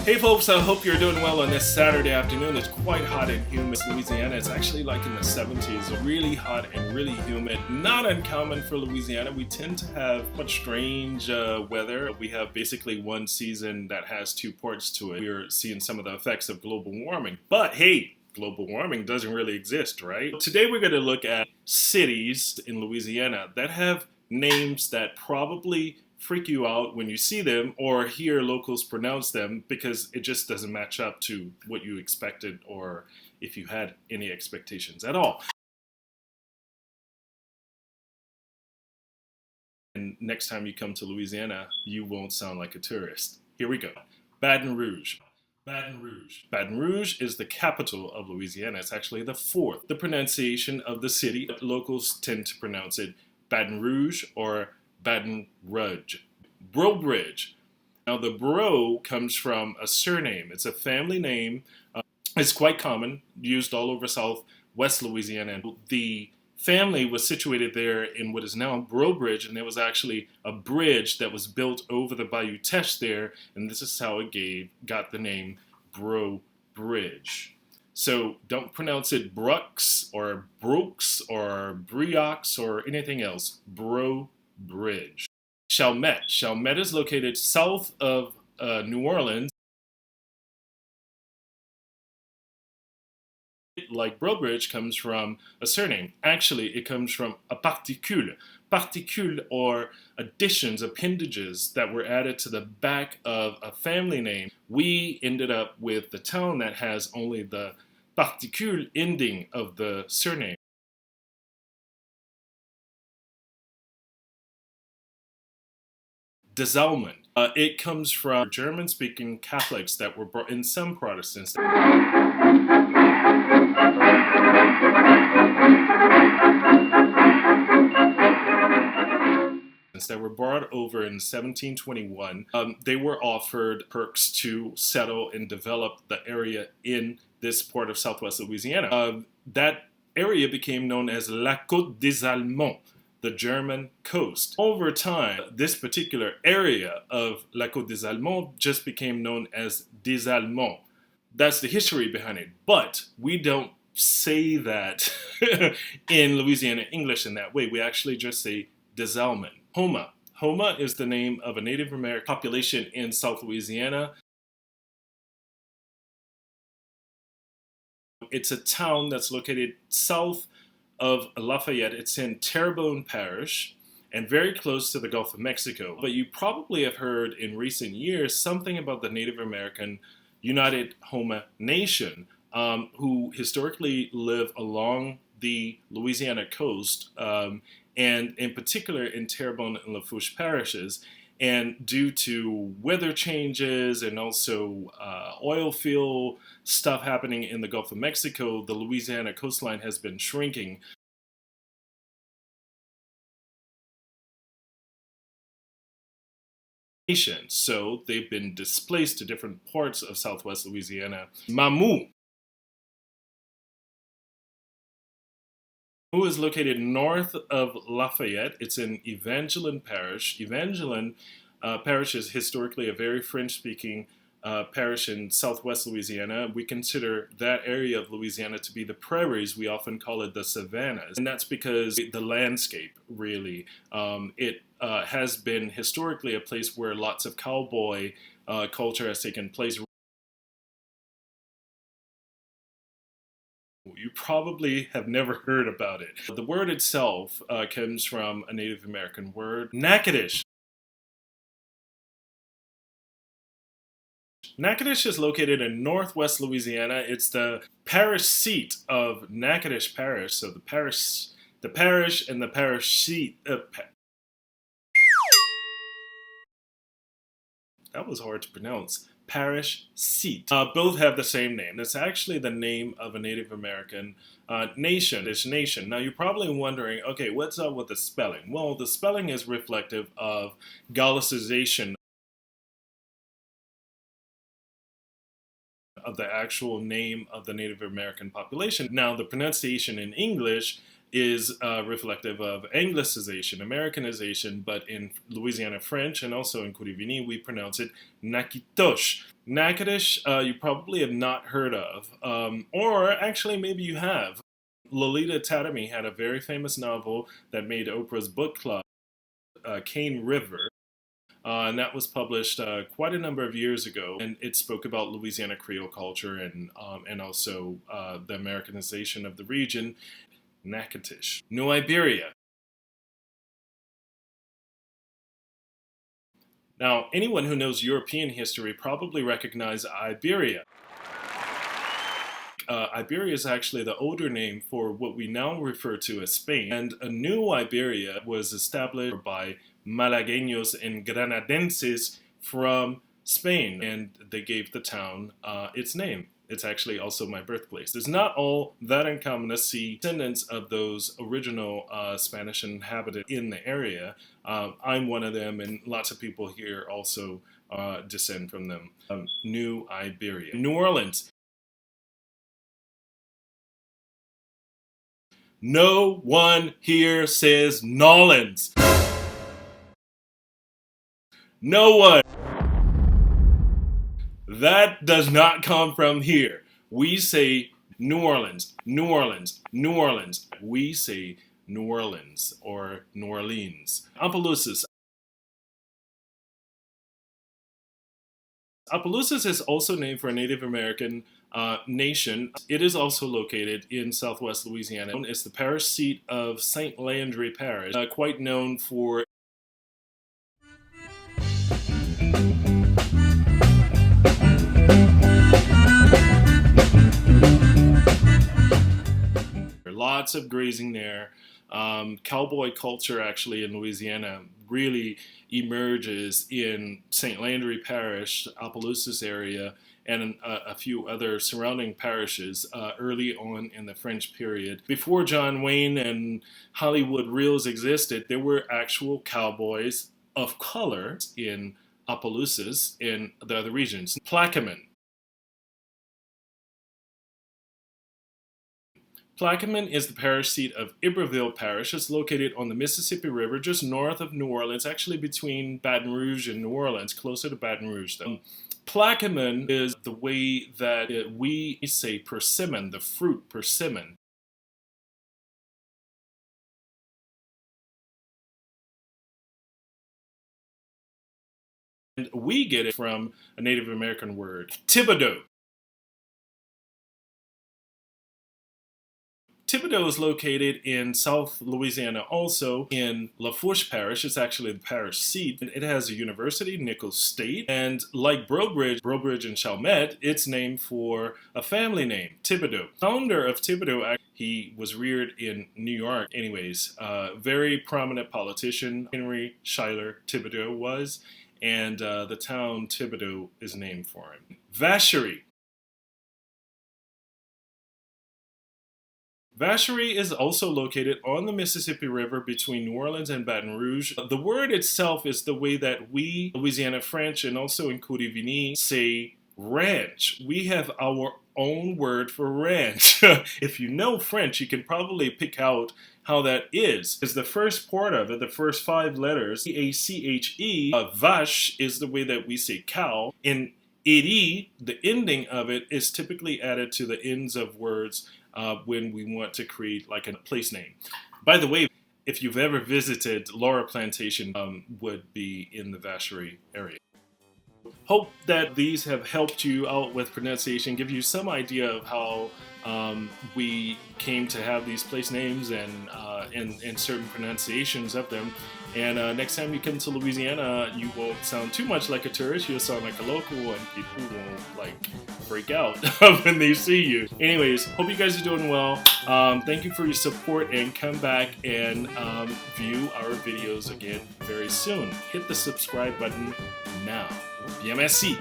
Hey folks, I hope you're doing well on this Saturday afternoon. It's quite hot and humid in Louisiana. It's actually like in the 70s, really hot and really humid. Not uncommon for Louisiana. We tend to have much strange weather. We have basically one season that has two parts to it. We're seeing some of the effects of global warming. But hey, global warming doesn't really exist, right? Today we're going to look at cities in Louisiana that have names that probably freak you out when you see them or hear locals pronounce them because it just doesn't match up to what you expected or if you had any expectations at all. And next time you come to Louisiana, you won't sound like a tourist. Here we go. Baton Rouge. Baton Rouge. Baton Rouge is the capital of Louisiana. It's actually the fourth. The pronunciation of the city, locals tend to pronounce it Baton Rouge or Baton Rouge. Bridge. Now the Bro comes from a surname. It's a family name. It's quite common, used all over southwest Louisiana. The family was situated there in what is now Bridge, and there was actually a bridge that was built over the Bayou Teche there, and this is how it got the name Bridge. So don't pronounce it Brooks or Brooks or Briox or anything else. Bridge. Chalmette. Chalmette is located south of New Orleans. Like Bridge comes from a surname. Actually, it comes from a particule. Particule are additions, appendages that were added to the back of a family name. We ended up with the town that has only the particule ending of the surname. Desalmon. It comes from German-speaking Catholics that were brought in, some Protestants that were brought over in 1721. They were offered perks to settle and develop the area in this part of southwest Louisiana. That area became known as La Côte des Allemands, the German coast. Over time, this particular area of La Côte des Allemands just became known as des Allemands. That's the history behind it. But we don't say that in Louisiana English in that way. We actually just say Desalmon. Houma. Houma is the name of a Native American population in South Louisiana. It's a town that's located south of Lafayette. It's in Terrebonne Parish and very close to the Gulf of Mexico. But you probably have heard in recent years something about the Native American United Houma Nation, who historically live along the Louisiana coast, and in particular in Terrebonne and Lafourche parishes. And due to weather changes and also oil field stuff happening in the Gulf of Mexico, the Louisiana coastline has been shrinking. So they've been displaced to different parts of southwest Louisiana. Mamou. Mamou is located north of Lafayette. It's in Evangeline Parish. Evangeline Parish is historically a very French-speaking parish in southwest Louisiana. We consider that area of Louisiana to be the prairies. We often call it the savannas. And that's because the landscape, really, it has been historically a place where lots of cowboy culture has taken place. You probably have never heard about it. The word itself comes from a Native American word, Natchitoches. Natchitoches is located in northwest Louisiana. It's the parish seat of Natchitoches Parish. So the parish and the parish seat. That was hard to pronounce. Parish seat. Both have the same name. It's actually the name of a Native American nation. This nation. Now you're probably wondering, okay, what's up with the spelling? Well, the spelling is reflective of Gallicization of the actual name of the Native American population. Now the pronunciation in English is reflective of Anglicization, Americanization, but in Louisiana French and also in Cotivini, we pronounce it Natchitoches. Natchitoches, you probably have not heard of, or actually maybe you have. Lolita Tatamy had a very famous novel that made Oprah's book club, Cane River. And that was published quite a number of years ago, and it spoke about Louisiana Creole culture and also the Americanization of the region. Natchitoches. New Iberia. Now, anyone who knows European history probably recognizes Iberia. Iberia is actually the older name for what we now refer to as Spain, and a new Iberia was established by Malagueños and Granadenses from Spain, and they gave the town its name. It's actually also my birthplace. It's not all that uncommon to see descendants of those original Spanish inhabitants in the area. I'm one of them, and lots of people here also descend from them. New Iberia. New Orleans. No one here says Nolans. No one. That does not come from here. We say New Orleans, New Orleans, New Orleans. We say New Orleans or New Orleans. Opelousas. Opelousas is also named for a Native American nation. It is also located in southwest Louisiana. It's the parish seat of St. Landry Parish, quite known for lots of grazing there. Cowboy culture actually in Louisiana really emerges in St. Landry Parish, Opelousas area, and a few other surrounding parishes early on in the French period. Before John Wayne and Hollywood reels existed, there were actual cowboys of color in Opelousas in the other regions. Plaquemine. Plaquemine is the parish seat of Iberville Parish. It's located on the Mississippi River just north of New Orleans, actually between Baton Rouge and New Orleans, closer to Baton Rouge though. Plaquemine is the way that we say persimmon, the fruit persimmon. And we get it from a Native American word, Thibodeaux. Thibodeaux is located in South Louisiana, also in Lafourche Parish. It's actually the parish seat. It has a university, Nichols State, and like Breaux-Bridge and Chalmette, it's named for a family name, Thibodeaux. Founder of Thibodeaux, he was reared in New York. Anyways, very prominent politician, Henry Schuyler Thibodeaux was, and the town Thibodeaux is named for him. Vacherie. Vacherie is also located on the Mississippi River between New Orleans and Baton Rouge. The word itself is the way that we, Louisiana French, and also in Cotivini, say ranch. We have our own word for ranch. If you know French, you can probably pick out how that is. Because the first part of it, the first 5 letters, C-A-C-H-E, vache is the way that we say cow. In eri, the ending of it is typically added to the ends of words when we want to create like a place name. By the way, if you've ever visited Laura Plantation, would be in the Vacherie area. Hope that these have helped you out with pronunciation, give you some idea of how we came to have these place names and certain pronunciations of them. And next time you come to Louisiana, you won't sound too much like a tourist. You'll sound like a local, and people won't like freak out when they see you. Anyways, hope you guys are doing well. Thank you for your support, and come back and view our videos again very soon. Hit the subscribe button now. Bien merci.